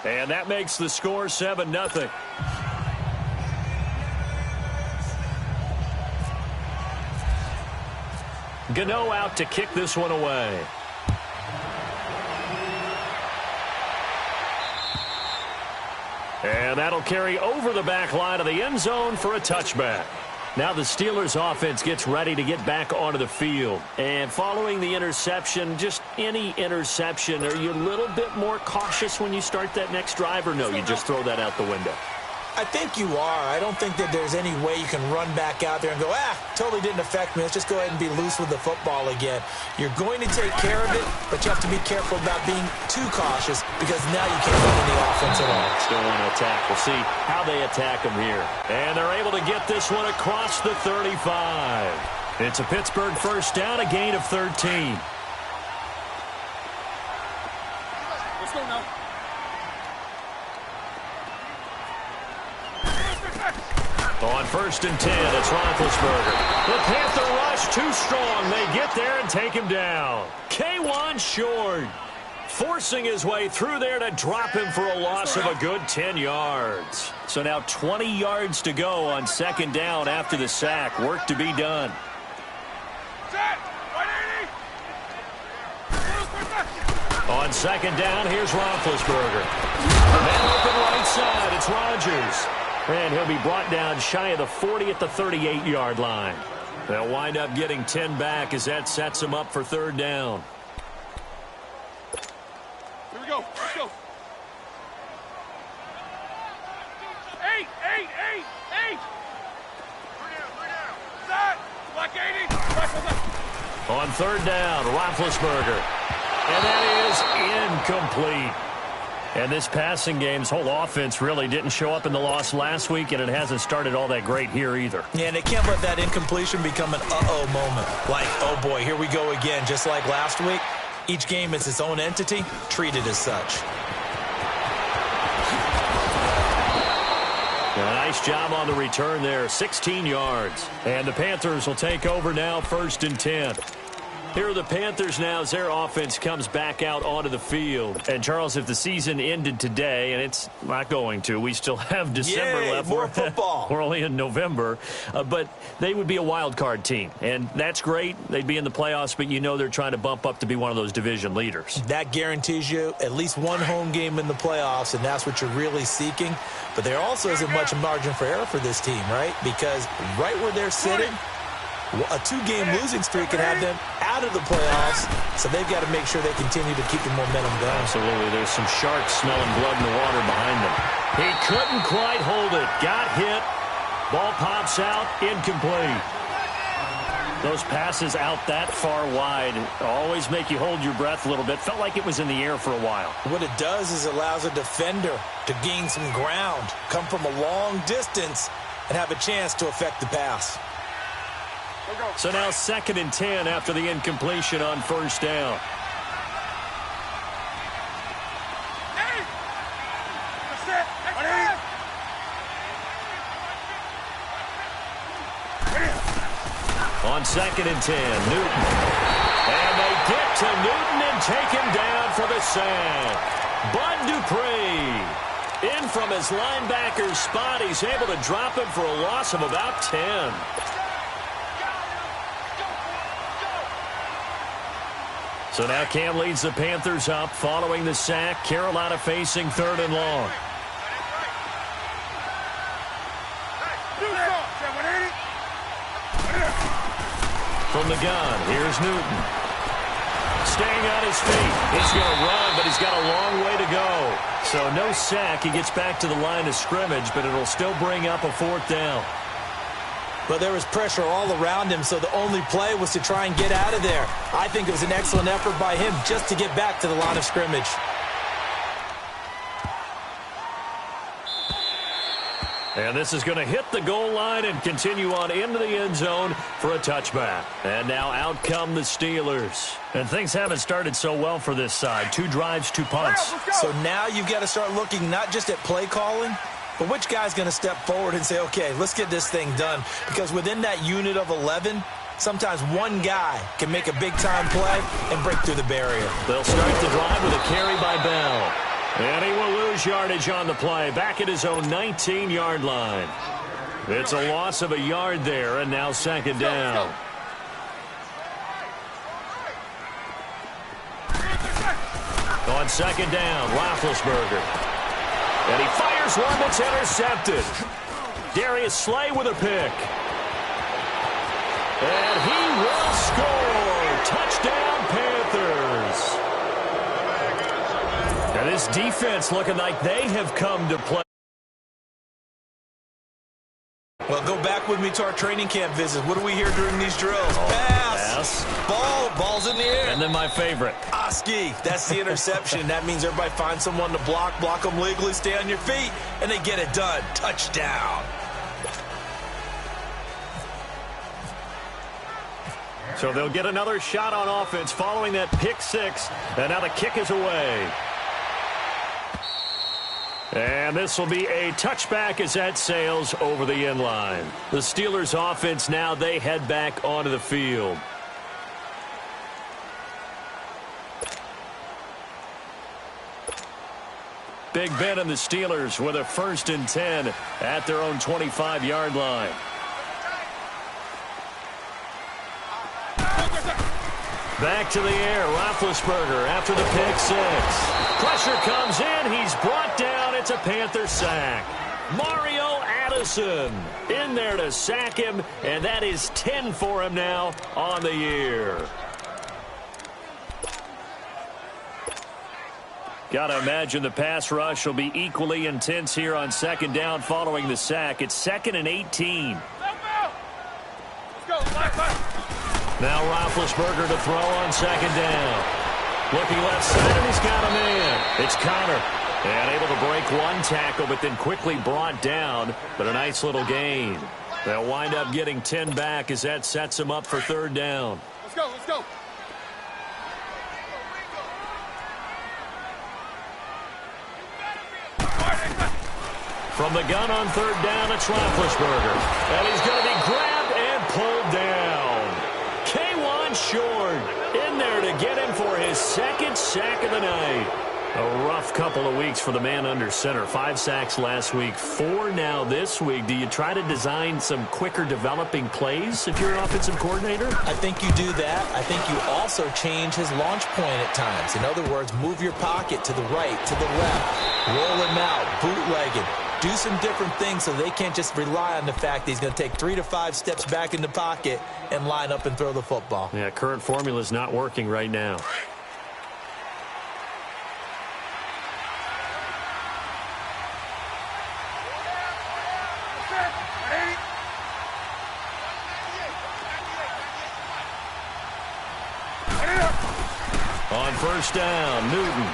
And that makes the score 7-0. Gano out to kick this one away. And that'll carry over the back line of the end zone for a touchback. Now the Steelers offense gets ready to get back onto the field. And following the interception, just any interception, are you a little bit more cautious when you start that next drive, or no, you just throw that out the window? I think you are. I don't think that there's any way you can run back out there and go, totally didn't affect me. Let's just go ahead and be loose with the football again. You're going to take care of it, but you have to be careful about being too cautious because now you can't run any offense at all. Still want to attack. We'll see how they attack them here. And they're able to get this one across the 35. It's a Pittsburgh first down, a gain of 13. Let's go now. On 1st and 10, it's Roethlisberger. The Panther rush too strong. They get there and take him down. K1 short, forcing his way through there to drop him for a loss of a good 10 yards. So now 20 yards to go on 2nd down after the sack. Work to be done. On 2nd down, here's Roethlisberger. Man open right side, it's Rodgers. And he'll be brought down shy of the 40 at the 38-yard line. They'll wind up getting 10 back as that sets them up for 3rd down. Here we go. Let's go. 8. Three down. Set. Black 80. On 3rd down, Roethlisberger. And that is incomplete. And this passing game's whole offense really didn't show up in the loss last week, and it hasn't started all that great here either. Yeah, and they can't let that incompletion become an uh-oh moment. Like, oh boy, here we go again. Just like last week, each game is its own entity, treated as such. A nice job on the return there, 16 yards. And the Panthers will take over now, 1st and 10. Here are the Panthers now as their offense comes back out onto the field. And, Charles, if the season ended today, and it's not going to, we still have December left. More football. We're only in November. But they would be a wild card team. And that's great. They'd be in the playoffs, but you know they're trying to bump up to be one of those division leaders. That guarantees you at least one home game in the playoffs, and that's what you're really seeking. But there also isn't much margin for error for this team, right? Because right where they're sitting, a 2-game losing streak can have them out of the playoffs, so they've got to make sure they continue to keep the momentum going. Absolutely. There's some sharks smelling blood in the water behind them. He couldn't quite hold it. Got hit. Ball pops out. Incomplete. Those passes out that far wide always make you hold your breath a little bit. Felt like it was in the air for a while. What it does is it allows a defender to gain some ground, come from a long distance, and have a chance to affect the pass. So now 2nd and 10 after the incompletion on 1st down. On 2nd and 10, Newton. And they get to Newton and take him down for the sack. Bud Dupree in from his linebacker's spot. He's able to drop him for a loss of about 10. So now Cam leads the Panthers up following the sack. Carolina facing 3rd and long. From the gun, here's Newton. Staying on his feet. He's going to run, but he's got a long way to go. So no sack. He gets back to the line of scrimmage, but it'll still bring up a 4th down. But there was pressure all around him, so the only play was to try and get out of there. I think it was an excellent effort by him just to get back to the line of scrimmage. And this is going to hit the goal line and continue on into the end zone for a touchback. And now out come the Steelers. And things haven't started so well for this side. 2 drives, 2 punts. So now you've got to start looking not just at play calling, but which guy's going to step forward and say, okay, let's get this thing done. Because within that unit of 11, sometimes one guy can make a big-time play and break through the barrier. They'll start the drive with a carry by Bell. And he will lose yardage on the play, back at his own 19-yard line. It's a loss of a yard there, and now second down. On second down, Roethlisberger. And he fires one that's intercepted. Darius Slay with a pick. And he will score. Touchdown, Panthers. And this defense looking like they have come to play. Well, go back with me to our training camp visits. What do we hear during these drills? Pass. Ball's in the air. And then my favorite. Oski. That's the interception. That means everybody finds someone to block them legally, stay on your feet, and they get it done. Touchdown. So they'll get another shot on offense following that pick six. And now the kick is away. And this will be a touchback as that sails over the end line. The Steelers offense now, they head back onto the field. Big Ben and the Steelers with a 1st and 10 at their own 25-yard line. Back to the air, Roethlisberger after the pick six. Pressure comes in, he's brought down, it's a Panther sack. Mario Addison in there to sack him, and that is 10 for him now on the year. Gotta imagine the pass rush will be equally intense here on second down following the sack. It's 2nd and 18. Let's go. Now Roethlisberger to throw on second down. Looking left side, and he's got a man. It's Connor. And able to break one tackle, but then quickly brought down. But a nice little gain. They'll wind up getting 10 back as that sets him up for 3rd down. Let's go. From the gun on 3rd down, it's Roethlisberger. And he's going to be grabbed and pulled down. K1 Short in there to get him for his 2nd sack of the night. A rough couple of weeks for the man under center. 5 sacks last week, 4 now this week. Do you try to design some quicker developing plays if you're an offensive coordinator? I think you do that. I think you also change his launch point at times. In other words, move your pocket to the right, to the left, roll him out, bootleg it. Do some different things so they can't just rely on the fact that he's going to take 3 to 5 steps back in the pocket and line up and throw the football. Yeah, current formula is not working right now. On 1st down, Newton.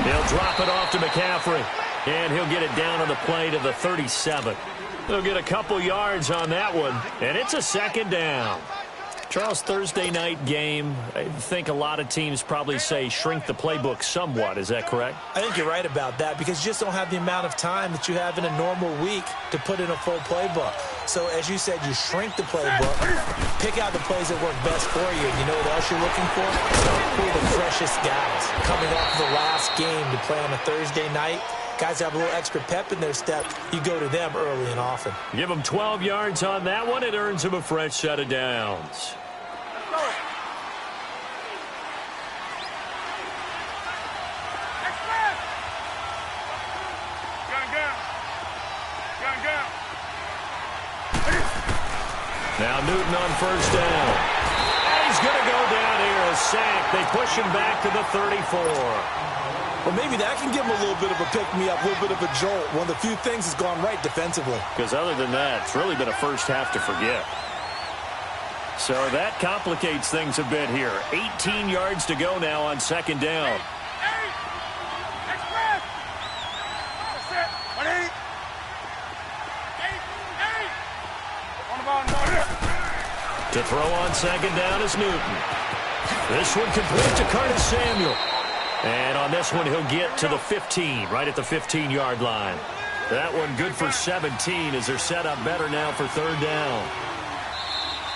He'll drop it off to McCaffrey. And he'll get it down on the play to the 37. He'll get a couple yards on that one, and it's a 2nd down. Charles, Thursday night game, I think a lot of teams probably say shrink the playbook somewhat. Is that correct? I think you're right about that because you just don't have the amount of time that you have in a normal week to put in a full playbook. So, as you said, you shrink the playbook, pick out the plays that work best for you, and you know what else you're looking for? Who are the freshest guys coming off the last game to play on a Thursday night? Guys have a little extra pep in their step. You go to them early and often. Give them 12 yards on that one. It earns them a fresh set of downs. Now Newton on 1st down. And he's going to go down here, a sack. They push him back to the 34. Well, maybe that can give him a little bit of a pick-me-up, a little bit of a jolt. One of the few things has gone right defensively. Because other than that, it's really been a first half to forget. So that complicates things a bit here. 18 yards to go now on 2nd down. To throw on 2nd down is Newton. This one complete to Curtis Samuel. And on this one, he'll get to the 15, right at the 15-yard line. That one good for 17 as they're set up better now for 3rd down.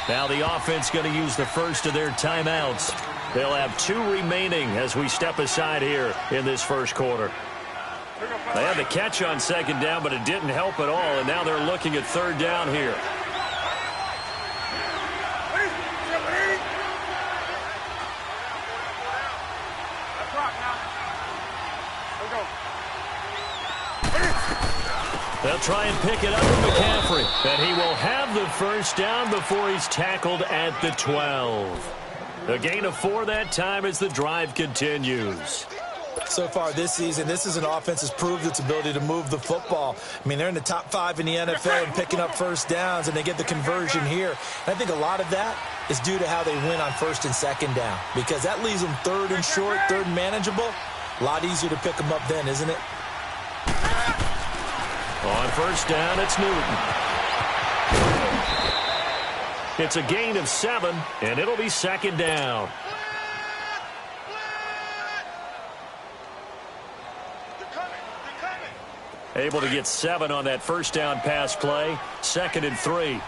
Now the offense going to use the first of their timeouts They'll have 2 remaining as we step aside here in this first quarter. They had the catch on second down, but it didn't help at all, and now they're looking at third down here. They'll try and pick it up with McCaffrey, and he will have the first down before he's tackled at the 12. A gain of 4 that time as the drive continues. So far this season, this is an offense that's proved its ability to move the football. I mean, they're in the top 5 in the NFL and picking up first downs, and they get the conversion here. And I think a lot of that is due to how they win on first and second down, because that leaves them third and short, third and manageable. A lot easier to pick them up then, isn't it? On first down, it's Newton. It's a gain of 7, and it'll be second down. Able to get 7 on that first down pass play. 2nd and 3.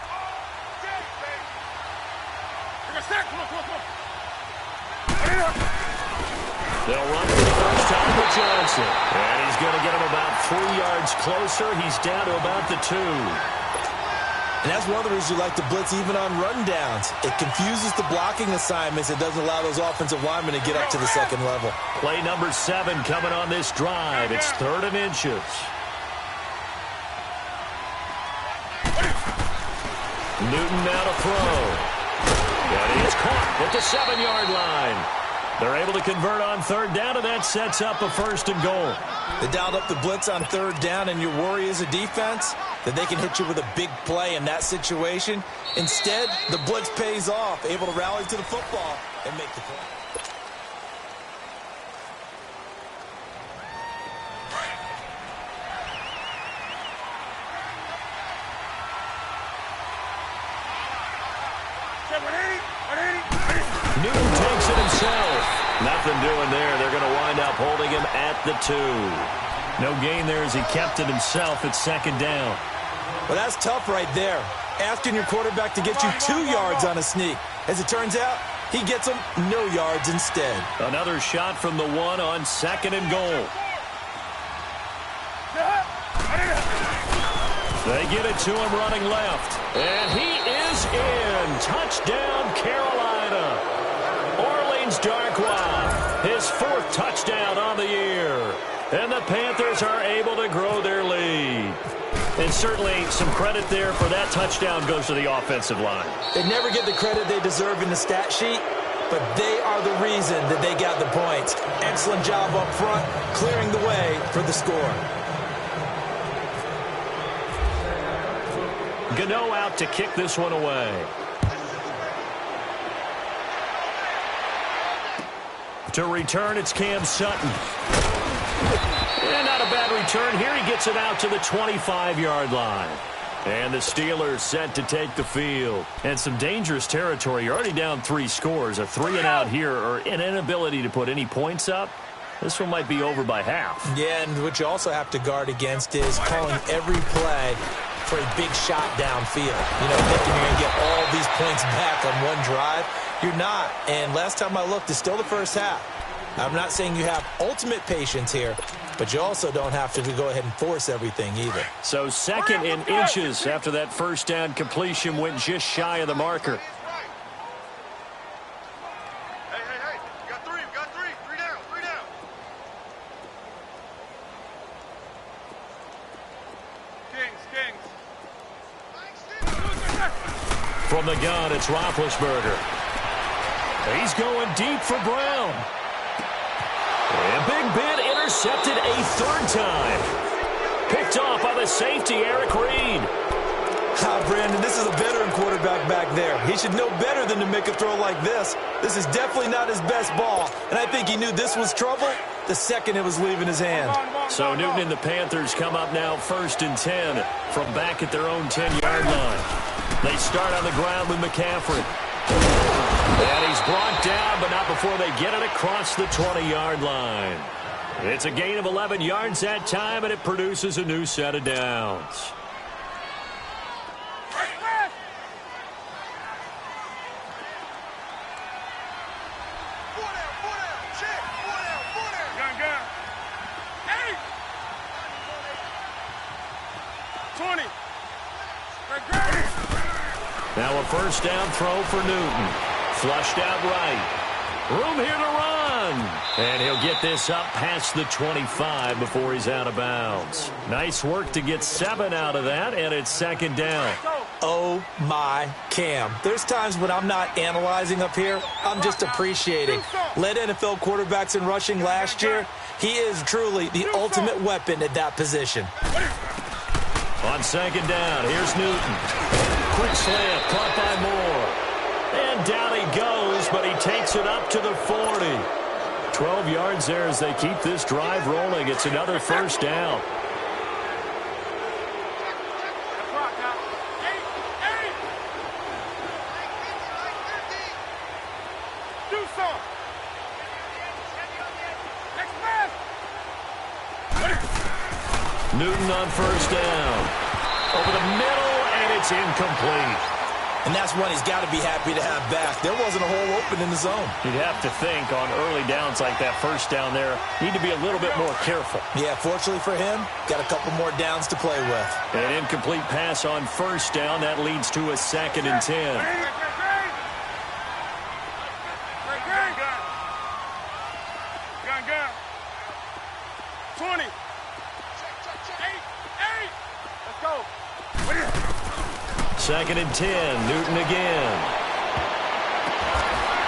They'll run for the first time with Johnson. And he's going to get him about 3 yards closer. He's down to about the 2. And that's one of the reasons you like to blitz even on rundowns. It confuses the blocking assignments. It doesn't allow those offensive linemen to get up to the second level. Play number 7 coming on this drive. It's 3rd and inches. Newton now to throw. And he is caught at the 7-yard line. They're able to convert on third down, and that sets up a 1st and goal. They dialed up the blitz on third down, and your worry as a defense that they can hit you with a big play in that situation. Instead, the blitz pays off, able to rally to the football and make the play. Newton takes it himself. Nothing doing there. They're going to wind up holding him at the 2. No gain there as he kept it himself at 2nd down. Well, that's tough right there. Asking your quarterback to get you 2 yards on a sneak. As it turns out, he gets them no yards instead. Another shot from the 1 on 2nd and goal. They get it to him running left. And he is in. Touchdown, Carolina. Orleans Darkwa, his 4th touchdown on the year. And the Panthers are able to grow their lead. And certainly some credit there for that touchdown goes to the offensive line. They never get the credit they deserve in the stat sheet, but they are the reason that they got the points. Excellent job up front, clearing the way for the score. Gano out to kick this one away. To return, it's Cam Sutton. And not a bad return here. He gets it out to the 25-yard line. And the Steelers set to take the field. And some dangerous territory. You're already down 3 scores. A 3-and-out here, or an inability to put any points up. This one might be over by half. Yeah, and what you also have to guard against is calling every play for a big shot downfield. You know, thinking you're going to get all these points back on one drive. You're not. And last time I looked, it's still the first half. I'm not saying you have ultimate patience here, but you also don't have to go ahead and force everything either. So 2nd in inches after that first down completion went just shy of the marker. Hey, you got 3, three down. Kings. From the gun, it's Roethlisberger. He's going deep for Brown. And Big Ben intercepted a 3rd time. Picked off by the safety, Eric Reed. Brandon, this is a veteran quarterback back there. He should know better than to make a throw like this. This is definitely not his best ball, and I think he knew this was trouble the second it was leaving his hand. So Newton and the Panthers come up now 1st and 10 from back at their own 10-yard line. They start on the ground with McCaffrey. And he's brought down, but not before they get it across the 20-yard line. It's a gain of 11 yards that time, and it produces a new set of downs. 20. Now a first down throw for Newton. Flushed out right. Room here to run. And he'll get this up past the 25 before he's out of bounds. Nice work to get 7 out of that, and it's second down. Oh, my Cam. There's times when I'm not analyzing up here. I'm just appreciating. Led NFL quarterbacks in rushing last year. He is truly the ultimate weapon at that position. On second down, here's Newton. Quick slant, caught by Moore. And down he goes, but he takes it up to the 40. 12 yards there as they keep this drive rolling. It's another first down. Newton on first down. Over the middle, and it's incomplete. And that's one he's got to be happy to have back. There wasn't a hole open in the zone. You'd have to think on early downs like that first down there, need to be a little bit more careful. Yeah, fortunately for him, got a couple more downs to play with. An incomplete pass on first down. That leads to a 2nd and 10. Gun. 20. 8. Let's go. 2nd and 10. Newton again.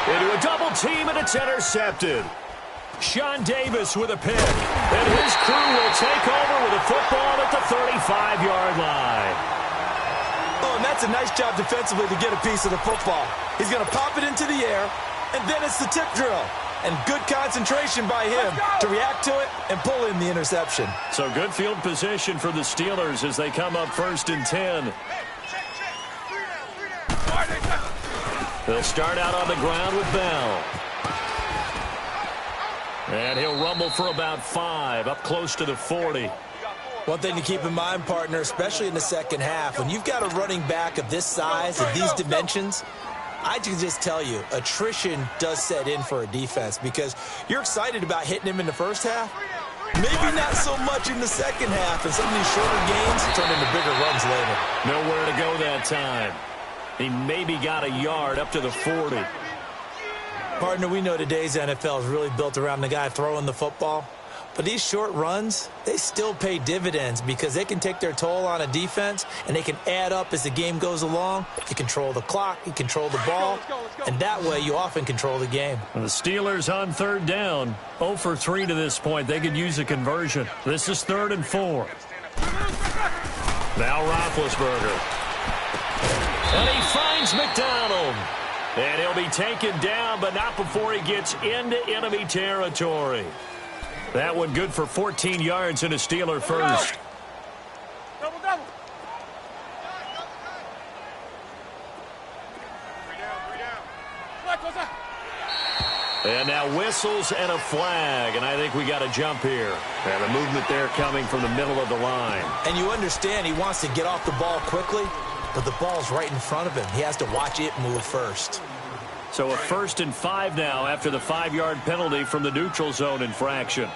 Into a double team, and it's intercepted. Sean Davis with a pick. And his crew will take over with a football at the 35-yard line. Oh, and that's a nice job defensively to get a piece of the football. He's going to pop it into the air, and then it's the tip drill. And good concentration by him to react to it and pull in the interception. So good field position for the Steelers as they come up 1st and 10. They'll start out on the ground with Bell. And he'll rumble for about 5, up close to the 40. One thing to keep in mind, partner, especially in the second half, when you've got a running back of this size and these dimensions, I can just tell you, attrition does set in for a defense because you're excited about hitting him in the first half. Maybe not so much in the second half, and some of these shorter games turn into bigger runs later. Nowhere to go that time. He maybe got a yard up to the 40. Partner, we know today's NFL is really built around the guy throwing the football. But these short runs, they still pay dividends because they can take their toll on a defense, and they can add up as the game goes along. You control the clock, you control the ball, and that way you often control the game. The Steelers on 3rd down, 0 for 3 to this point. They could use a conversion. This is 3rd and 4. Now Roethlisberger. And he finds McDonald. And he'll be taken down, but not before he gets into enemy territory. That one good for 14 yards and a Steeler first. Double. 3 down. And now whistles and a flag, and I think we got a jump here. And the movement there coming from the middle of the line. And you understand he wants to get off the ball quickly, but the ball's right in front of him. He has to watch it move first. So a 1st and 5 now after the 5-yard penalty from the neutral zone infraction. We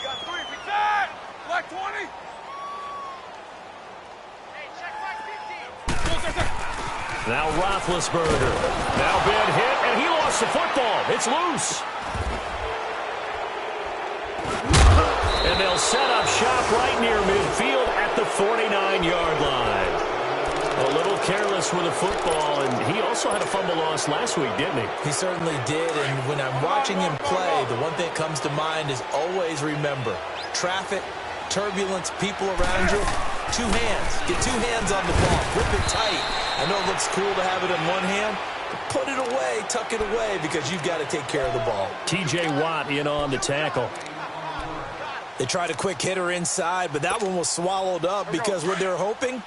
got 3. We got Black 20. Hey, check Black 15. Now Roethlisberger. Now bad hit, and he lost the football. It's loose. And they'll set up shop right near midfield at the 49-yard line. A little careless with the football, and he also had a fumble loss last week, didn't he? He certainly did, and when I'm watching him play, the one thing that comes to mind is always remember, traffic, turbulence, people around you, 2 hands. Get 2 hands on the ball. Grip it tight. I know it looks cool to have it in one hand, but put it away, tuck it away, because you've got to take care of the ball. T.J. Watt in on the tackle. They tried a quick hitter inside, but that one was swallowed up because what they're hoping,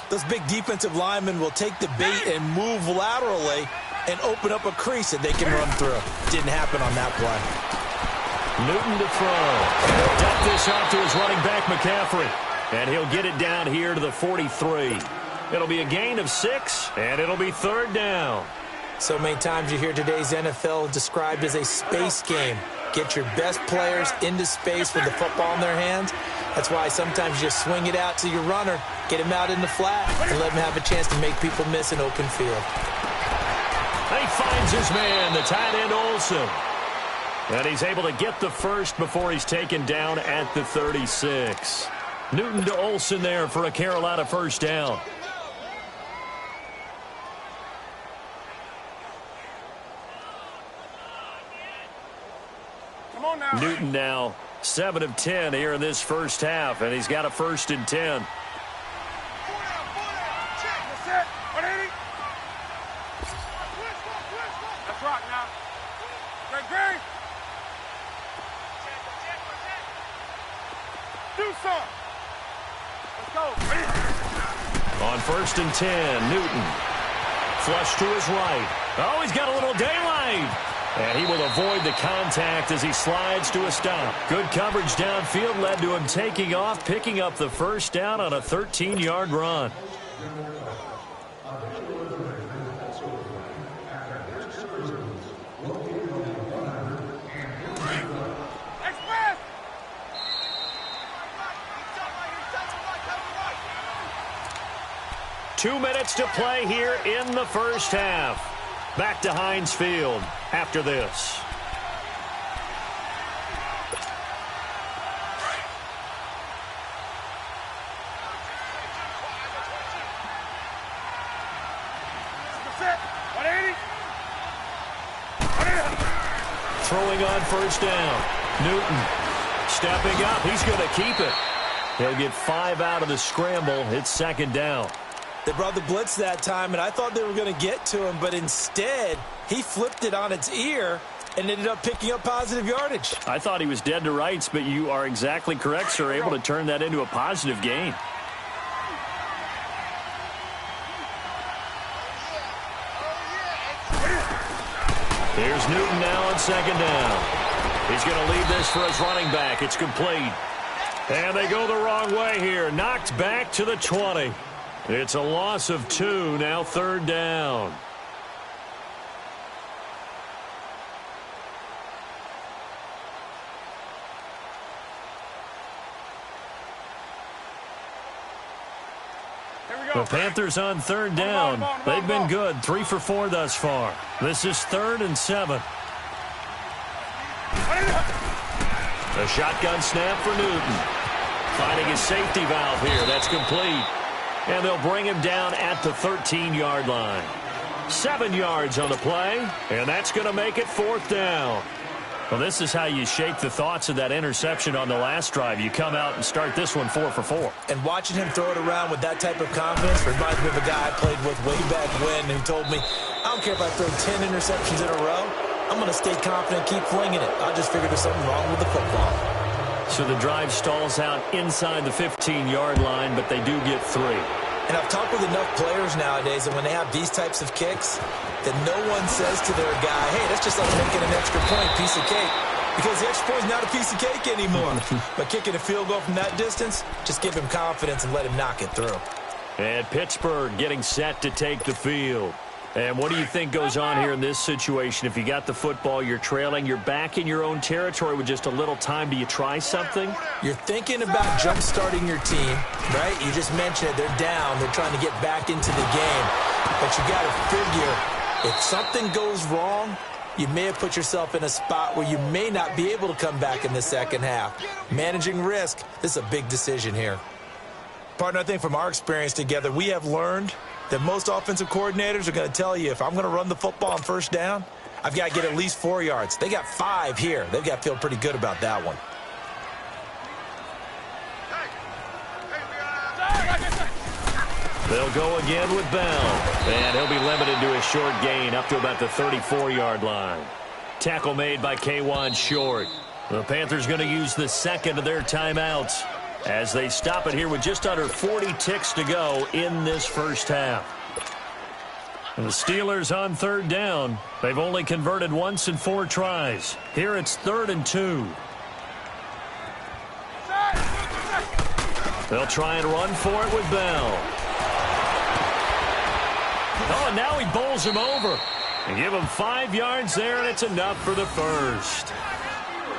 those big defensive linemen will take the bait and move laterally and open up a crease that they can run through. Didn't happen on that play. Newton to throw. Dump this off to his running back, McCaffrey. And he'll get it down here to the 43. It'll be a gain of 6, and it'll be 3rd down. So many times you hear today's NFL described as a space game. get your best players into space with the football in their hands. That's why sometimes you just swing it out to your runner, get him out in the flat, and let him have a chance to make people miss an open field. He finds his man, the tight end Olsen. And he's able to get the first before he's taken down at the 36. Newton to Olsen there for a Carolina first down. Come on now. Newton now 7 of 10 here in this first half, and he's got a 1st and 10. That's right now. Great. Do some. Let's go. On 1st and 10, Newton. Flush to his right. Oh, he's got a little daylight. And he will avoid the contact as he slides to a stop. Good coverage downfield led to him taking off, picking up the first down on a 13-yard run. Express. 2 minutes to play here in the first half. Back to Heinz Field after this. Throwing on first down. Newton stepping up. He's going to keep it. He'll get 5 out of the scramble. It's 2nd down. They brought the blitz that time, and I thought they were going to get to him, but instead, he flipped it on its ear and ended up picking up positive yardage. I thought he was dead to rights, but you are exactly correct, sir. Able to turn that into a positive gain. Here's Newton now on 2nd down. He's going to lead this for his running back. It's complete. And they go the wrong way here. Knocked back to the 20. It's a loss of 2, now 3rd down. The Panthers on 3rd down. They've been good, 3 for 4 thus far. This is 3rd and 7. A shotgun snap for Newton. Finding his safety valve here. That's complete. And they'll bring him down at the 13-yard line. 7 yards on the play, and that's going to make it 4th down. Well, this is how you shake the thoughts of that interception on the last drive. You come out and start this one 4 for 4. And watching him throw it around with that type of confidence reminds me of a guy I played with way back when who told me, I don't care if I throw 10 interceptions in a row. I'm going to stay confident, keep flinging it. I just figured there's something wrong with the football. So the drive stalls out inside the 15-yard line, but they do get 3. And I've talked with enough players nowadays that when they have these types of kicks, that no one says to their guy, hey, that's just like making an extra point, piece of cake. Because the extra point is not a piece of cake anymore. But kicking a field goal from that distance, just give him confidence and let him knock it through. And Pittsburgh getting set to take the field. And what do you think goes on here in this situation? If you got the football, you're trailing, you're back in your own territory with just a little time. Do you try something? You're thinking about jump-starting your team, right? You just mentioned it. They're down. They're trying to get back into the game. But you got to figure, if something goes wrong, you may have put yourself in a spot where you may not be able to come back in the second half. Managing risk, this is a big decision here. Partner, I think from our experience together, we have learned that most offensive coordinators are going to tell you, if I'm going to run the football on first down, I've got to get at least 4 yards. They got 5 here. They've got to feel pretty good about that one. They'll go again with Bell. And he'll be limited to a short gain up to about the 34-yard line. Tackle made by K1 Short. The Panthers going to use the second of their timeouts as they stop it here with just under 40 ticks to go in this first half. And the Steelers on 3rd down. They've only converted once in 4 tries. Here it's 3rd and 2. They'll try and run for it with Bell. Oh, and now he bowls him over. And give him 5 yards there, and it's enough for the first.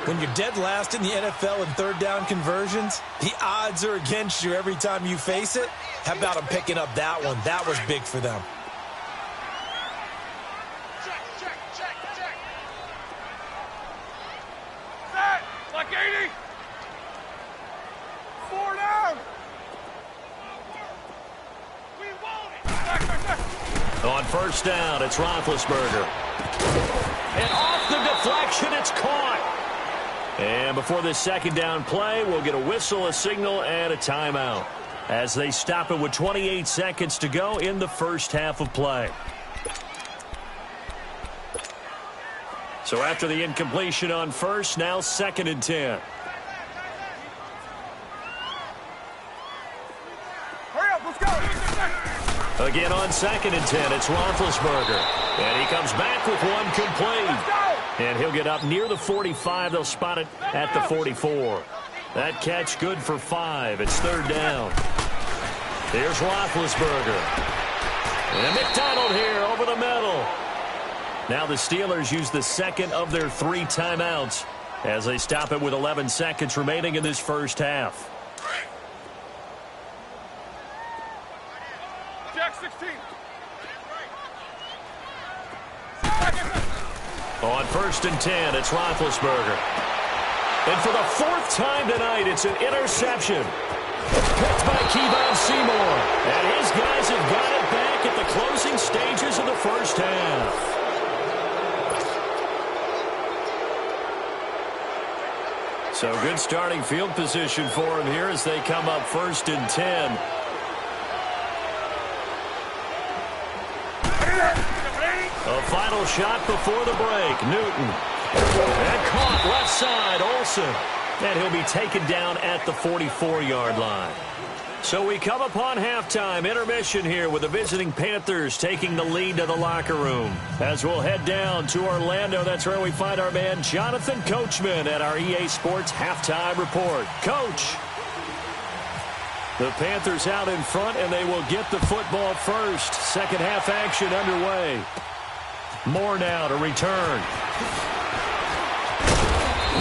When you're dead last in the NFL in third down conversions, the odds are against you every time you face it. How about them picking up that one? That was big for them. Check. Set. Like 80. 4 down. We want it. Check. On first down, it's Roethlisberger. And off the deflection, it's caught. And before this second down play, we'll get a whistle, a signal, and a timeout as they stop it with 28 seconds to go in the first half of play. So after the incompletion on first, now 2nd and 10. Hurry up, let's go. Again on 2nd and 10, it's Roethlisberger. And he comes back with one complete. And he'll get up near the 45. They'll spot it at the 44. That catch good for 5. It's 3rd down. Here's Roethlisberger. And McDonald here over the middle. Now the Steelers use the second of their 3 timeouts as they stop it with 11 seconds remaining in this first half. Jack 16. On 1st and 10, it's Roethlisberger. And for the 4th time tonight, it's an interception. Picked by Kevon Seymour. And his guys have got it back at the closing stages of the first half. So good starting field position for him here as they come up 1st and 10. A final shot before the break. Newton. And caught left side. Olsen. And he'll be taken down at the 44-yard line. So we come upon halftime. Intermission here with the visiting Panthers taking the lead to the locker room. As we'll head down to Orlando, that's where we find our man Jonathan Coachman at our EA Sports Halftime Report. Coach. The Panthers out in front, and they will get the football first. Second half action underway. Moore now to return.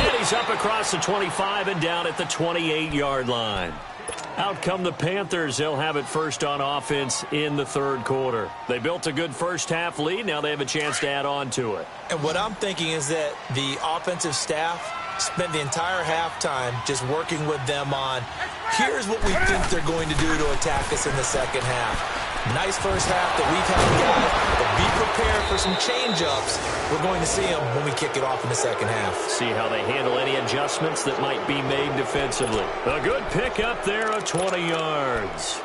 And he's up across the 25 and down at the 28-yard line. Out come the Panthers. They'll have it first on offense in the 3rd quarter. They built a good first half lead. Now they have a chance to add on to it. And what I'm thinking is that the offensive staff spent the entire halftime just working with them on, here's what we think they're going to do to attack us in the second half. Nice first half that we've had, guys, but be prepared for some change-ups. We're going to see them when we kick it off in the second half. See how they handle any adjustments that might be made defensively. A good pick up there of 20 yards.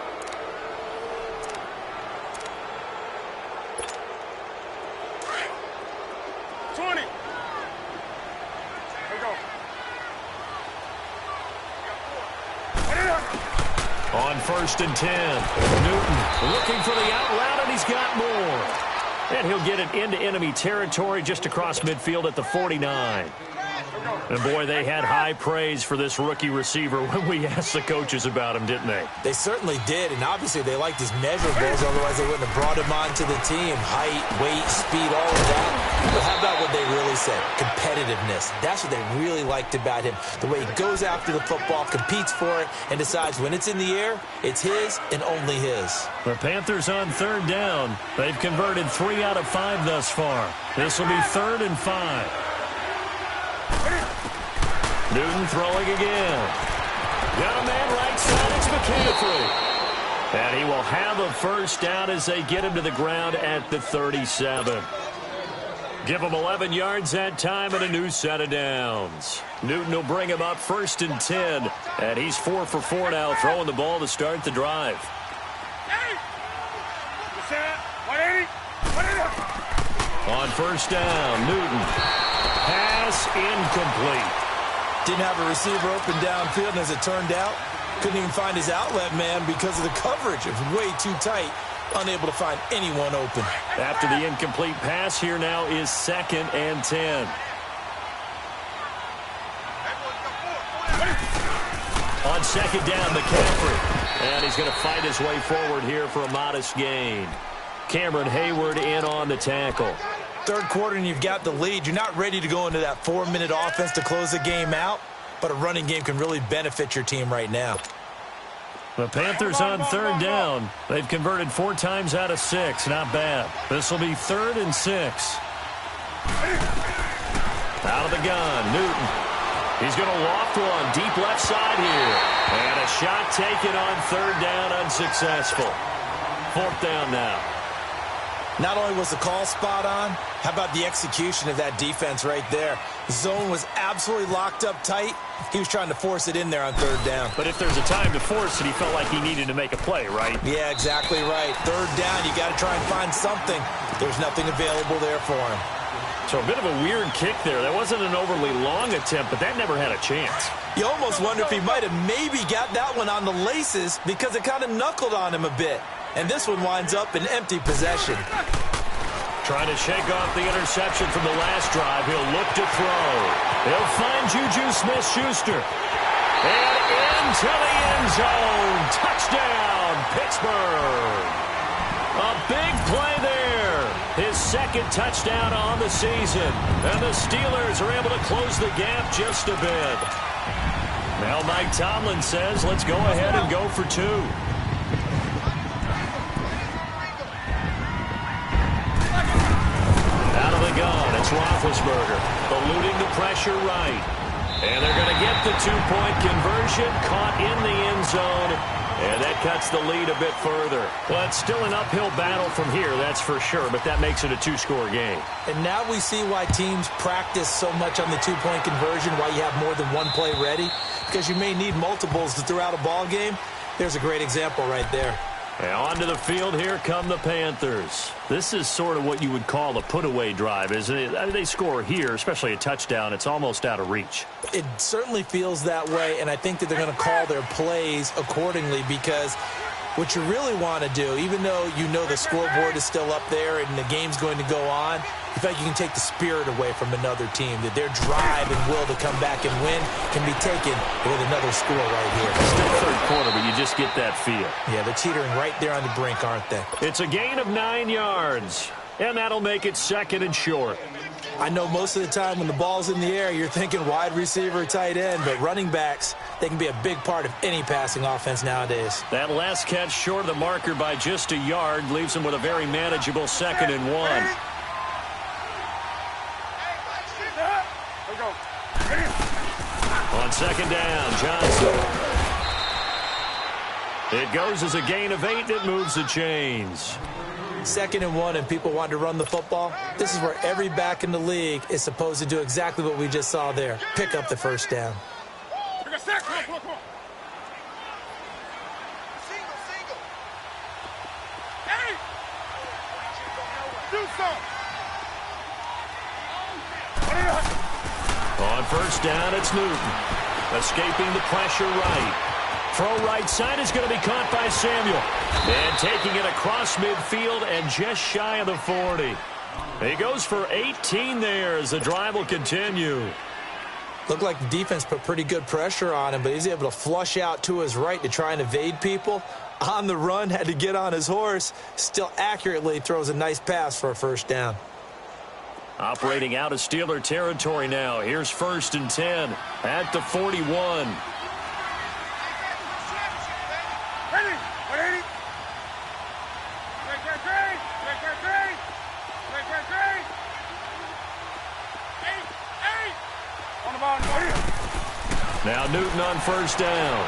On 1st and 10, Newton looking for the out route, and he's got more. And he'll get it into enemy territory just across midfield at the 49. And, boy, they had high praise for this rookie receiver when we asked the coaches about him, didn't they? They certainly did, and obviously they liked his measurables, otherwise they wouldn't have brought him onto the team. Height, weight, speed, all of that. But how about what they really said? Competitiveness. That's what they really liked about him. The way he goes after the football, competes for it, and decides when it's in the air, it's his and only his. The Panthers on 3rd down. They've converted 3 out of 5 thus far. This will be 3rd and 5. Newton throwing again. Got a man right side. It's McCaffrey. And he will have a first down as they get him to the ground at the 37. Give him 11 yards that time and a new set of downs. Newton will bring him up 1st and 10. And he's 4 for 4 now, throwing the ball to start the drive. On 1st down, Newton. Pass incomplete. Didn't have a receiver open downfield, and as it turned out, couldn't even find his outlet man because of the coverage. It was way too tight, unable to find anyone open. After the incomplete pass, here now is 2nd and 10. On 2nd down, McCaffrey. And he's going to fight his way forward here for a modest gain. Cameron Hayward in on the tackle. Third quarter and you've got the lead. You're not ready to go into that 4-minute offense to close the game out, but a running game can really benefit your team right now. The Panthers on third down. They've converted 4 times out of 6. Not bad. This will be 3rd and 6. Out of the gun, Newton. He's going to loft one deep left side here. And a shot taken on third down, unsuccessful. 4th down now. Not only was the call spot on, how about the execution of that defense right there? The zone was absolutely locked up tight. He was trying to force it in there on third down. But if there's a time to force it, he felt like he needed to make a play, right? Yeah, exactly right. Third down, you got to try and find something. There's nothing available there for him. So a bit of a weird kick there. That wasn't an overly long attempt, but that never had a chance. You almost wonder if he might have maybe got that one on the laces because it kind of knuckled on him a bit. And this one winds up in empty possession. Trying to shake off the interception from the last drive. He'll look to throw. He'll find Juju Smith-Schuster. And into the end zone. Touchdown, Pittsburgh. A big play there. His 2nd touchdown on the season. And the Steelers are able to close the gap just a bit. Now Mike Tomlin says, let's go ahead and go for 2. Gun. It's Roethlisberger eluding the pressure right. And they're going to get the 2-point conversion, caught in the end zone, and that cuts the lead a bit further. Well, it's still an uphill battle from here, that's for sure, but that makes it a 2-score game. And now we see why teams practice so much on the 2-point conversion, why you have more than one play ready, because you may need multiples to throw out a ball game. There's a great example right there. And onto the field, here come the Panthers. This is sort of what you would call a put-away drive, isn't it? I mean, they score here, especially a touchdown. It's almost out of reach. It certainly feels that way, and I think that they're going to call their plays accordingly because what you really want to do, even though you know the scoreboard is still up there and the game's going to go on, you feel like you can take the spirit away from another team, that their drive and will to come back and win can be taken with another score right here. Still third quarter, but you just get that feel. Yeah, they're teetering right there on the brink, aren't they? It's a gain of 9 yards, and that'll make it 2nd and short. I know most of the time when the ball's in the air, you're thinking wide receiver, tight end, but running backs, they can be a big part of any passing offense nowadays. That last catch short of the marker by just a yard leaves him with a very manageable 2nd and 1. On 2nd down, Johnson. It goes as a gain of 8, and it moves the chains. 2nd and 1, and people want to run the football. This is where every back in the league is supposed to do exactly what we just saw there. Pick up the first down. On 1st down, it's Newton. Escaping the pressure right. Throw right side is going to be caught by Samuel. And taking it across midfield and just shy of the 40. He goes for 18 there as the drive will continue. Looked like the defense put pretty good pressure on him, but he's able to flush out to his right to try and evade people. On the run, had to get on his horse. Still accurately throws a nice pass for a 1st down. Operating out of Steeler territory now. Here's 1st and 10 at the 41. Now Newton on 1st down.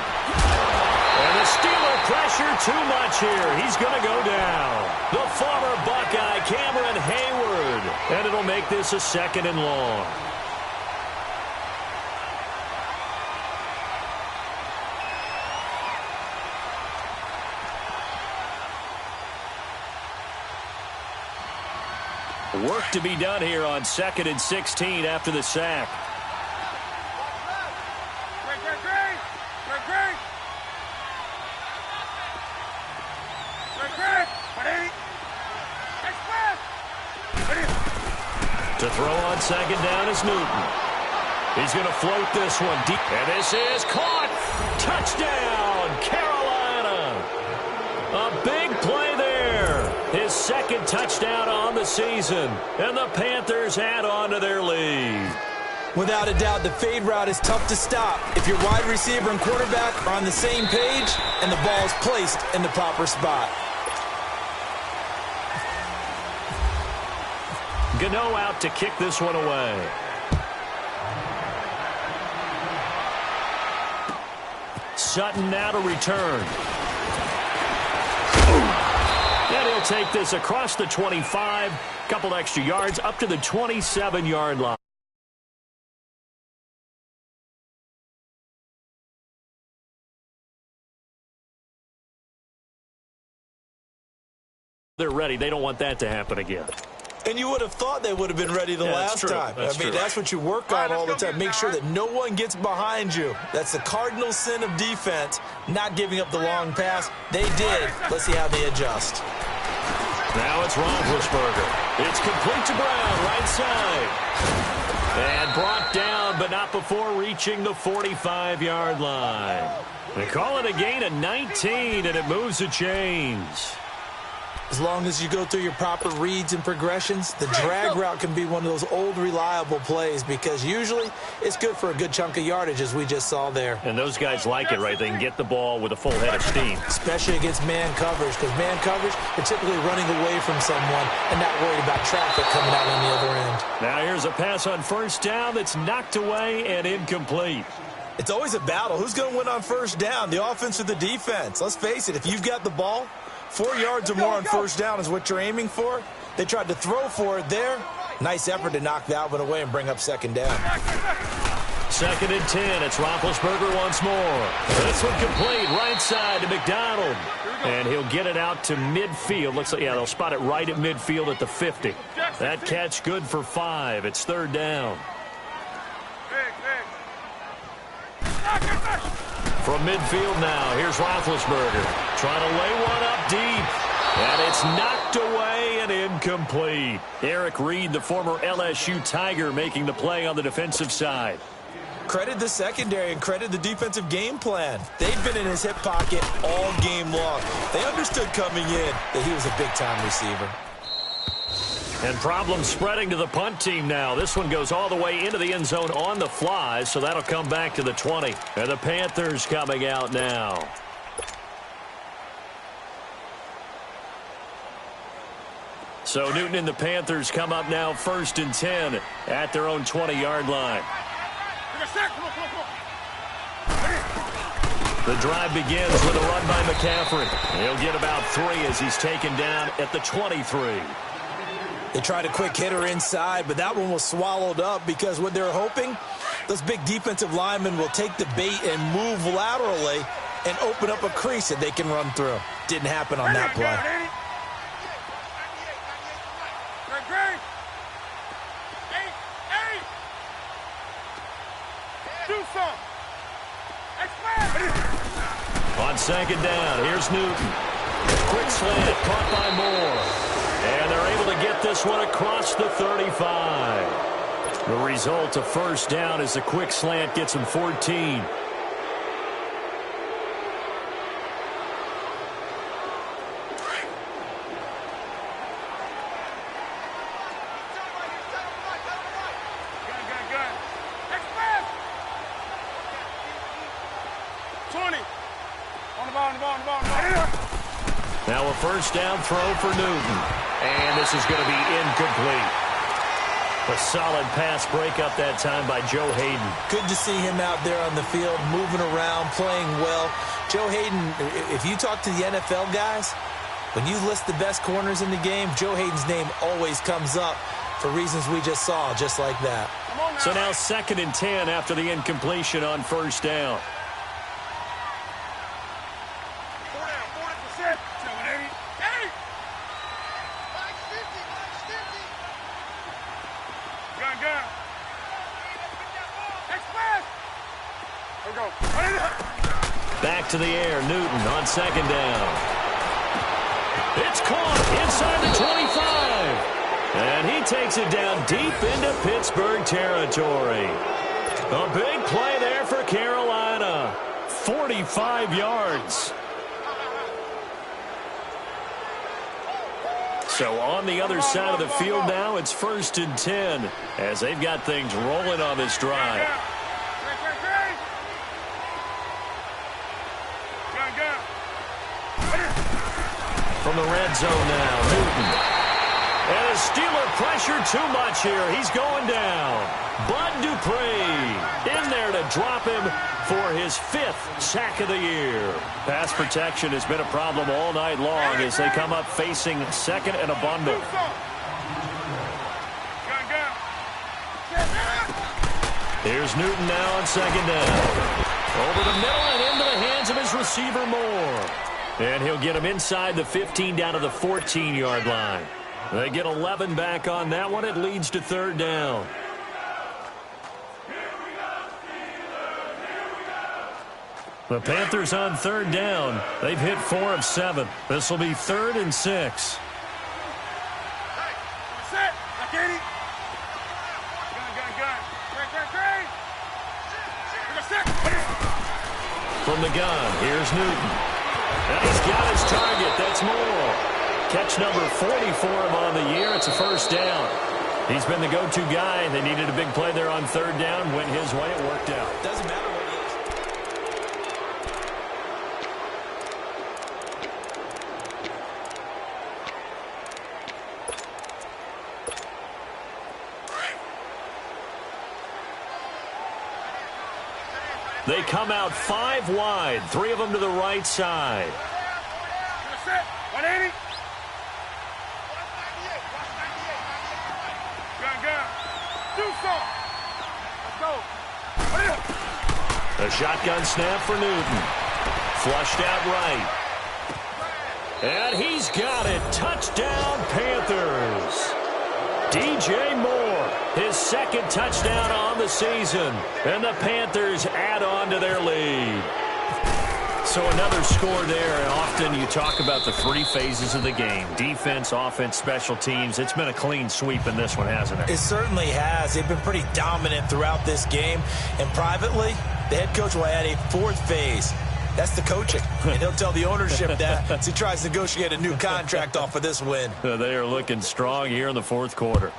And the Steeler pressure too much here. He's going to go down. The former Buckeye, Cameron Hayward. And it'll make this a 2nd and long. Work to be done here on 2nd and 16 after the sack. To throw on 2nd down is Newton. He's going to float this one deep. And this is caught. Touchdown, Carolina. A big play there. His 2nd touchdown on the season, and the Panthers add on to their lead. Without a doubt, the fade route is tough to stop if your wide receiver and quarterback are on the same page and the ball is placed in the proper spot. Gano out to kick this one away. Sutton now to return. And he'll take this across the 25, couple extra yards up to the 27-yard line. They're ready. They don't want that to happen again. And you would have thought they would have been ready the last time. That's what you work on all the time. Make sure that no one gets behind you. That's the cardinal sin of defense, not giving up the long pass. They did. Let's see how they adjust. Now it's Roethlisberger. It's complete to Brown, right side. And brought down, but not before reaching the 45-yard line. They call it a gain of 19, and it moves the chains. As long as you go through your proper reads and progressions, the drag route can be one of those old reliable plays because usually it's good for a good chunk of yardage, as we just saw there. And those guys like it, right? They can get the ball with a full head of steam. Especially against man coverage, because man coverage, they're typically running away from someone and not worried about traffic coming out on the other end. Now here's a pass on first down that's knocked away and incomplete. It's always a battle. Who's going to win on first down, the offense or the defense? Let's face it, if you've got the ball, 4 yards or more on first down is what you're aiming for. They tried to throw for it there. Nice effort to knock that one away and bring up second down. 2nd and 10. It's Roethlisberger once more. This one complete right side to McDonald. And he'll get it out to midfield. Looks like, yeah, they'll spot it right at midfield at the 50. That catch good for 5. It's 3rd down. From midfield now, here's Roethlisberger. Trying to lay one up deep. And it's knocked away and incomplete. Eric Reed, the former LSU Tiger, making the play on the defensive side. Credit the secondary and credit the defensive game plan. They've been in his hip pocket all game long. They understood coming in that he was a big-time receiver. And problems spreading to the punt team now. This one goes all the way into the end zone on the fly, so that'll come back to the 20. And the Panthers coming out now. So Newton and the Panthers come up now 1st and 10 at their own 20-yard line. The drive begins with a run by McCaffrey. He'll get about 3 as he's taken down at the 23. They tried a quick hitter inside, but that one was swallowed up because what they're hoping, those big defensive linemen will take the bait and move laterally and open up a crease that they can run through. Didn't happen on that play. On 2nd down, here's Newton. Quick slant, caught by Moore. And they're able to get this one across the 35. The result of 1st down is a quick slant gets him 14. Now a 1st down throw for Newton. And this is going to be incomplete. A solid pass breakup that time by Joe Hayden. Good to see him out there on the field, moving around, playing well. Joe Hayden, if you talk to the NFL guys, when you list the best corners in the game, Joe Hayden's name always comes up for reasons we just saw, just like that. So now 2nd and 10 after the incompletion on 1st down. Back to the air, Newton on 2nd down. It's caught inside the 25. And he takes it down deep into Pittsburgh territory. A big play there for Carolina. 45 yards. So on the other side of the field now, it's 1st and 10 as they've got things rolling on this drive. From the red zone now, Newton. And a Steeler pressure too much here. He's going down. Bud Dupree in there to drop him for his 5th sack of the year. Pass protection has been a problem all night long as they come up facing 2nd and a bundle. Here's Newton now on 2nd down. Over the middle and into the hands of his receiver Moore. And he'll get him inside the 15 down to the 14-yard line. They get 11 back on that one. It leads to 3rd down. The Panthers on 3rd down. They've hit 4 of 7. This will be 3rd and 6. From the gun, here's Newton. And he's got his target. That's Moore. Catch number 40 for him on the year. It's a 1st down. He's been the go-to guy. They needed a big play there on 3rd down. Went his way. It worked out. Doesn't matter what it is. They come out 5 wide. 3 of them to the right side. 180. A shotgun snap for Newton. Flushed out right. And he's got it. Touchdown, Panthers. DJ Moore, his 2nd touchdown on the season. And the Panthers add on to their lead. So another score there, and often you talk about the 3 phases of the game. Defense, offense, special teams. It's been a clean sweep in this one, hasn't it? It certainly has. They've been pretty dominant throughout this game. And privately, the head coach will add a 4th phase. That's the coaching. And he'll tell the ownership that as he tries to negotiate a new contract off of this win. They are looking strong here in the 4th quarter.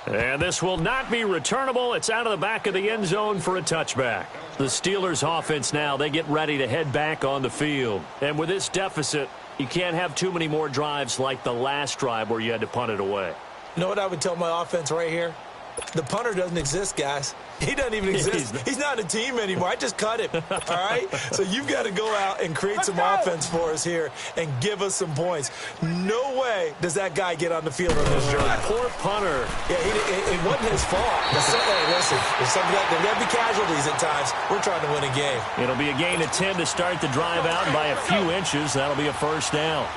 And this will not be returnable. It's out of the back of the end zone for a touchback. The Steelers offense now, they get ready to head back on the field. And with this deficit, you can't have too many more drives like the last drive where you had to punt it away. You know what I would tell my offense right here? The punter doesn't exist, guys. He doesn't even exist. He's not a team anymore. I just cut him, all right? So you've got to go out and create some offense for us here and give us some points. No way does that guy get on the field on this drive. Poor punter. Yeah, it wasn't his fault. Hey, listen, there's got to be casualties at times. We're trying to win a game. It'll be a gain of 10 to start the drive out, and by a few inches, that'll be a 1st down.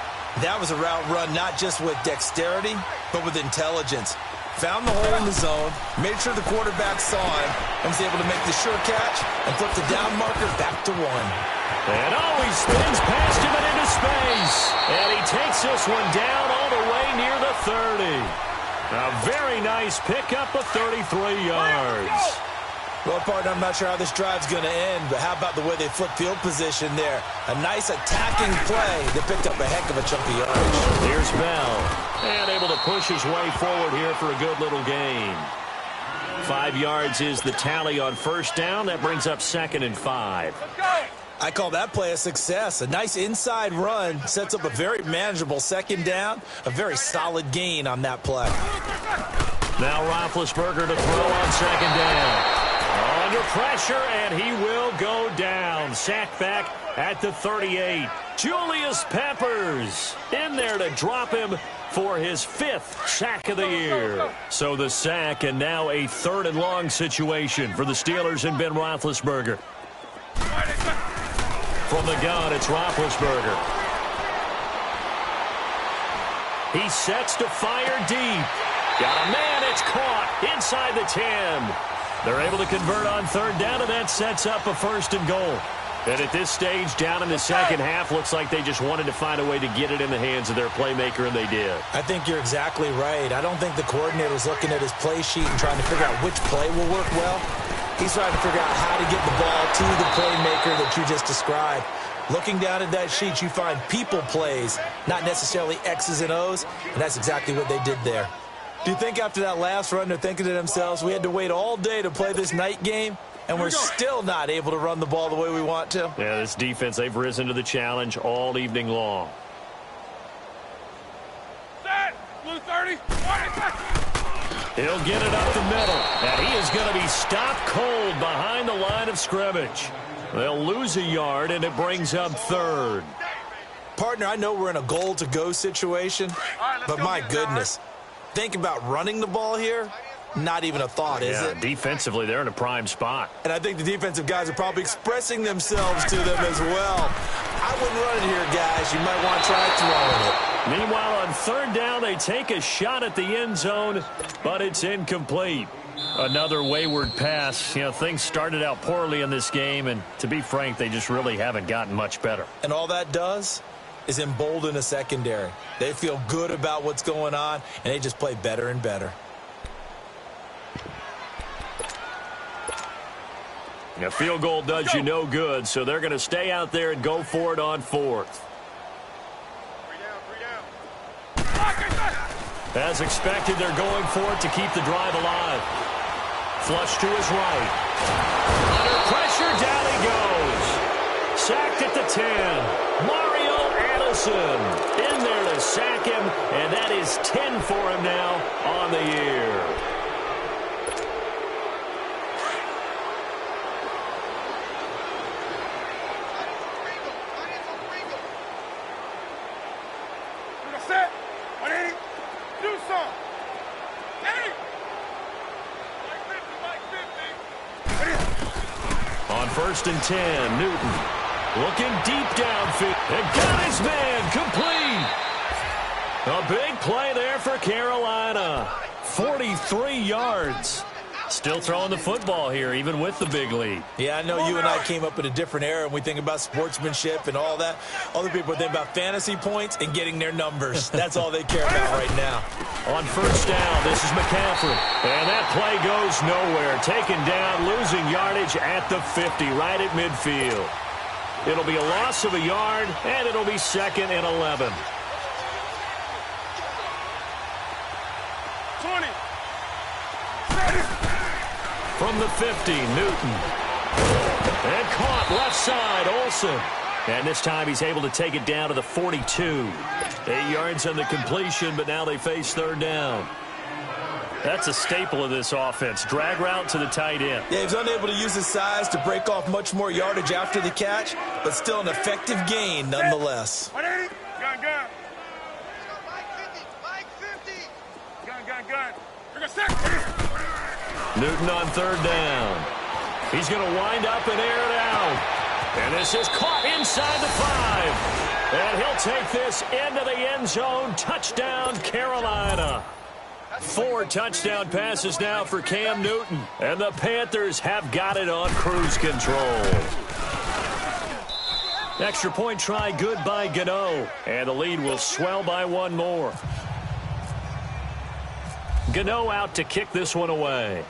That was a route run not just with dexterity, but with intelligence. Found the hole in the zone, made sure the quarterback saw him, and was able to make the sure catch and flip the down marker back to 1. And he spins past him and into space. And he takes this one down all the way near the 30. A very nice pickup of 33 yards. Well, partner, I'm not sure how this drive's going to end, but how about the way they flip field position there? A nice attacking play that picked up a heck of a chunk of yardage. Here's Bell, and able to push his way forward here for a good little gain. 5 yards is the tally on 1st down. That brings up 2nd and 5. I call that play a success. A nice inside run sets up a very manageable 2nd down. A very solid gain on that play. Now Roethlisberger to throw on 2nd down. Under pressure, and he will go down. Sacked back at the 38. Julius Peppers in there to drop him for his 5th sack of the year. So the sack, and now a 3rd and long situation for the Steelers and Ben Roethlisberger. From the gun, it's Roethlisberger. He sets to fire deep. Got a man, it's caught inside the 10. They're able to convert on 3rd down, and that sets up a 1st and goal. And at this stage, down in the second half, looks like they just wanted to find a way to get it in the hands of their playmaker, and they did. I think you're exactly right. I don't think the coordinator's looking at his play sheet and trying to figure out which play will work well. He's trying to figure out how to get the ball to the playmaker that you just described. Looking down at that sheet, you find people plays, not necessarily X's and O's, and that's exactly what they did there. Do you think after that last run they're thinking to themselves, we had to wait all day to play this night game, and we're still not able to run the ball the way we want to? Yeah, this defense, they've risen to the challenge all evening long. Set! Blue 30. He'll get it up the middle, and he is going to be stopped cold behind the line of scrimmage. They'll lose a yard, and it brings up third. Partner, I know we're in a goal-to-go situation, but my goodness, think about running the ball here. Not even a thought, is it? Defensively, they're in a prime spot. And I think the defensive guys are probably expressing themselves to them as well. I wouldn't run it here, guys. You might want to try throwing it. Meanwhile, on third down, they take a shot at the end zone, but it's incomplete. Another wayward pass. You know, things started out poorly in this game, and to be frank, they just really haven't gotten much better. And all that does is embolden a secondary. They feel good about what's going on, and they just play better and better. A field goal does you no good, so they're going to stay out there and go for it on fourth. 3 down. As expected, they're going for it to keep the drive alive. Flush to his right. Under pressure, down he goes. Sacked at the 10. Mario Addison in there to sack him, and that is 10 for him now on the year. Set. 180. Do some. Hey. On first and 10, Newton looking deep downfield. And got his man complete. A big play there for Carolina. 43 yards. Still throwing the football here, even with the big lead. Yeah, I know you and I came up in a different era, and we think about sportsmanship and all that. Other people think about fantasy points and getting their numbers. That's all they care about right now. On first down, this is McCaffrey. And that play goes nowhere. Taken down, losing yardage at the 50, right at midfield. It'll be a loss of a yard, and it'll be 2nd and 11. 20. From the 50, Newton. And caught left side, Olsen. And this time he's able to take it down to the 42. 8 yards on the completion, but now they face third down. That's a staple of this offense. Drag route to the tight end. Yeah, he's unable to use his size to break off much more yardage after the catch, but still an effective gain nonetheless. 180. Gun. Mike 50. Gun. We're going to sack. Newton on third down. He's going to wind up and air it out. And this is caught inside the 5. And he'll take this into the end zone. Touchdown, Carolina. 4 touchdown passes now for Cam Newton. And the Panthers have got it on cruise control. Extra point try good by Gano. And the lead will swell by 1 more. Gano out to kick this one away.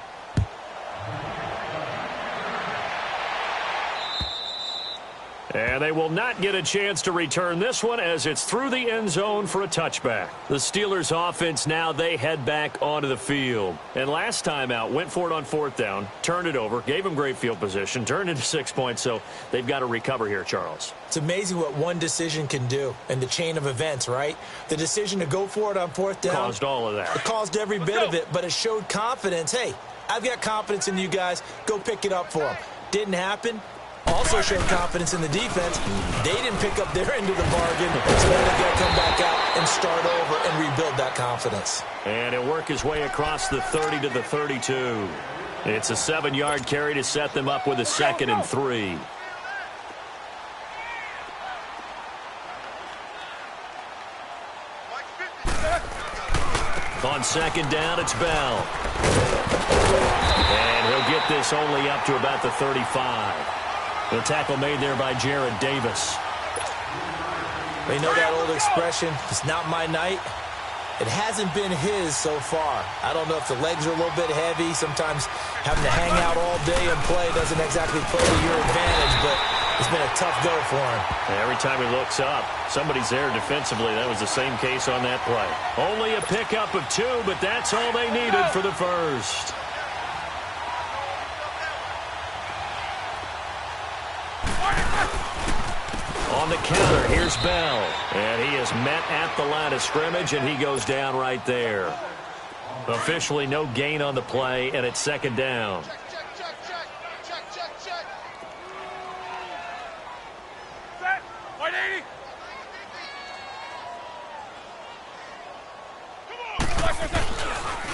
And they will not get a chance to return this one as it's through the end zone for a touchback. The Steelers offense now, they head back onto the field. And last time out, went for it on 4th down, turned it over, gave them great field position, turned into 6 points, so they've got to recover here, Charles. It's amazing what one decision can do in the chain of events, right? The decision to go for it on 4th down. Caused all of that. It caused every bit of it, but it showed confidence. Hey, I've got confidence in you guys. Go pick it up for them. Didn't happen. Also showed confidence in the defense. They didn't pick up their end of the bargain, so now they've got to come back out and start over and rebuild that confidence. And he'll work his way across the 30 to the 32. It's a 7-yard carry to set them up with a 2nd and 3. On 2nd down, it's Bell. And he'll get this only up to about the 35. The tackle made there by Jared Davis. You know that old expression, it's not my night? It hasn't been his so far. I don't know if the legs are a little bit heavy. Sometimes having to hang out all day and play doesn't exactly play to your advantage, but It's been a tough go for him. Every time he looks up, somebody's there defensively. That was the same case on that play. Only a pickup of 2, but that's all they needed for the first. On the counter, here's Bell. And he is met at the line of scrimmage, and he goes down right there. Officially no gain on the play, and it's second down.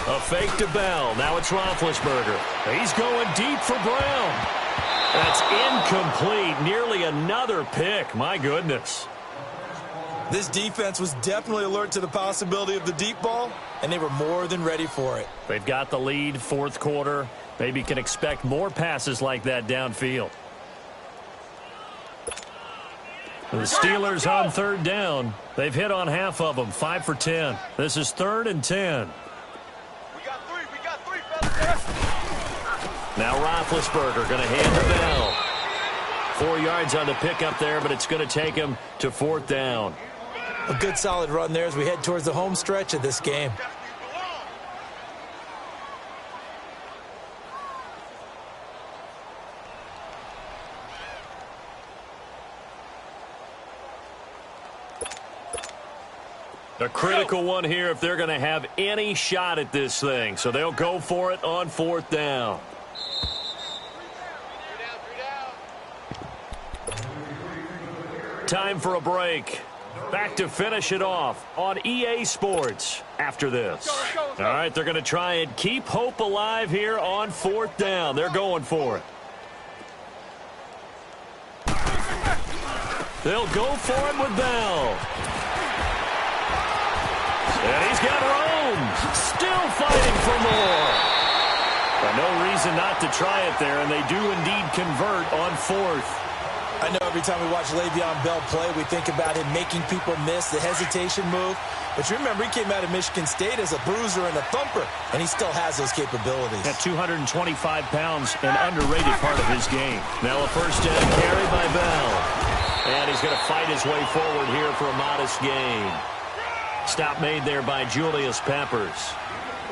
A fake to Bell. Now it's Roethlisberger. He's going deep for Brown. That's incomplete. Nearly another pick. My goodness. This defense was definitely alert to the possibility of the deep ball, and they were more than ready for it. They've got the lead, fourth quarter. Maybe can expect more passes like that downfield. The Steelers on third down. They've hit on half of them, 5 for 10. This is 3rd and 10. We got three, fellas. Now Roethlisberger going to hand the Bell. 4 yards on the pickup there, but it's going to take him to 4th down. A good solid run there as we head towards the home stretch of this game. A critical one here if they're going to have any shot at this thing. So they'll go for it on 4th down. Time for a break. Back to finish it off on EA Sports after this. All right, they're going to try and keep hope alive here on 4th down. They're going for it. They'll go for it with Bell. And he's got Rome. Still fighting for more. But no reason not to try it there, and they do indeed convert on 4th. I know every time we watch Le'Veon Bell play, we think about him making people miss the hesitation move. But you remember, he came out of Michigan State as a bruiser and a thumper, and he still has those capabilities. At 225 pounds, an underrated part of his game. Now a first down carry by Bell. And he's going to fight his way forward here for a modest gain. Stop made there by Julius Peppers.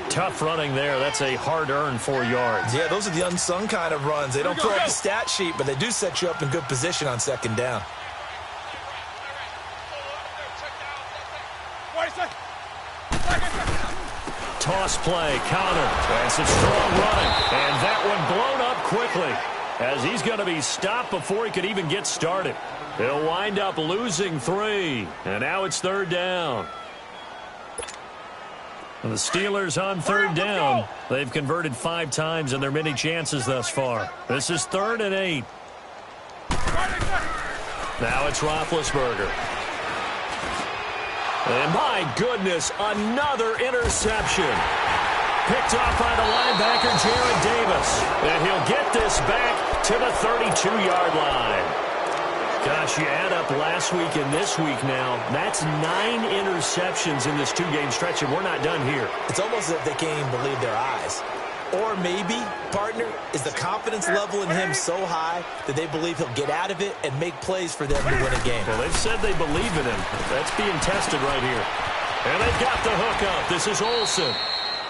Tough running there. That's a hard-earned 4 yards. Yeah, those are the unsung kind of runs. They don't throw up the stat sheet, but they do set you up in good position on 2nd down. Toss play, counter, and some strong running. And that one blown up quickly as he's going to be stopped before he could even get started. He'll wind up losing 3, and now it's 3rd down. And the Steelers on 3rd down. They've converted 5 times in their many chances thus far. This is 3rd and 8. Now it's Roethlisberger. And my goodness, another interception. Picked off by the linebacker, Jared Davis. And he'll get this back to the 32-yard line. Gosh, you add up last week and this week now, that's 9 interceptions in this 2-game stretch, and we're not done here. It's almost as if they can't even believe their eyes. Or maybe, partner, is the confidence level in him so high that they believe he'll get out of it and make plays for them to win a game. Well, they've said they believe in him. That's being tested right here. And they've got the hook up. This is Olsen.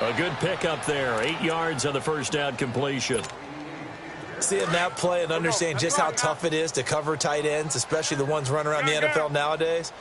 A good pickup there. 8 yards on the first down completion. Seeing that play and understanding just how tough it is to cover tight ends, especially the ones running around the NFL nowadays,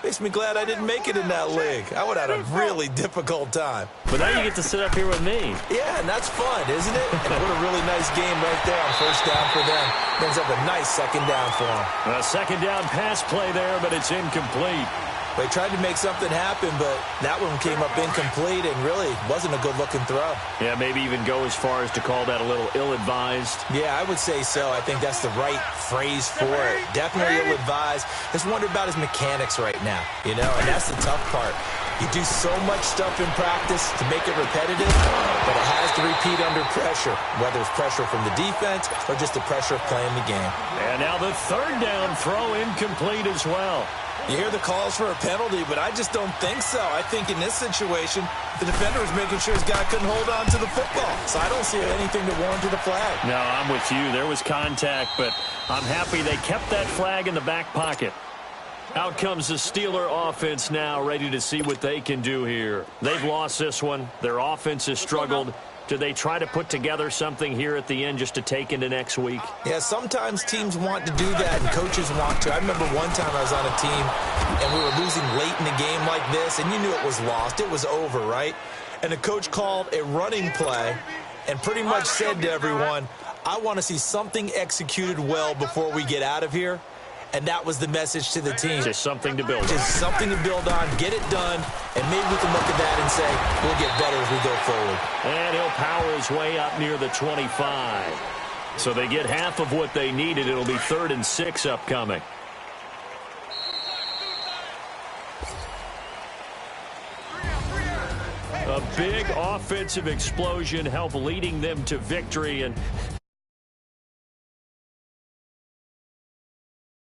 makes me glad I didn't make it in that league. I would have had a really difficult time. But now you get to sit up here with me. Yeah, and that's fun, isn't it? And what a really nice game right there on first down for them. Ends up a nice 2nd down for them. A 2nd down pass play there, but it's incomplete. They tried to make something happen, but that one came up incomplete and really wasn't a good-looking throw. Yeah, maybe even go as far as to call that a little ill-advised. Yeah, I would say so. I think that's the right phrase for it. Definitely ill-advised. Just wonder about his mechanics right now, and that's the tough part. You do so much stuff in practice to make it repetitive, but it has to repeat under pressure, whether it's pressure from the defense or just the pressure of playing the game. And now the 3rd down throw incomplete as well. You hear the calls for a penalty, but I just don't think so. I think in this situation, the defender was making sure his guy couldn't hold on to the football. So I don't see anything to warrant a flag. No, I'm with you. There was contact, but I'm happy they kept that flag in the back pocket. Out comes the Steeler offense now, ready to see what they can do here. They've lost this one. Their offense has struggled. Do they try to put together something here at the end just to take into next week? Yeah, sometimes teams want to do that and coaches want to. I remember one time I was on a team and we were losing late in the game like this, and you knew it was lost. It was over, right? And the coach called a running play and pretty much said to everyone, I want to see something executed well before we get out of here. And that was the message to the team. Just something to build on. Just something to build on, get it done, and maybe we can look at that and say, we'll get better as we go forward. And he'll power his way up near the 25. So they get half of what they needed. It'll be 3rd and 6 upcoming. A big offensive explosion helped leading them to victory, and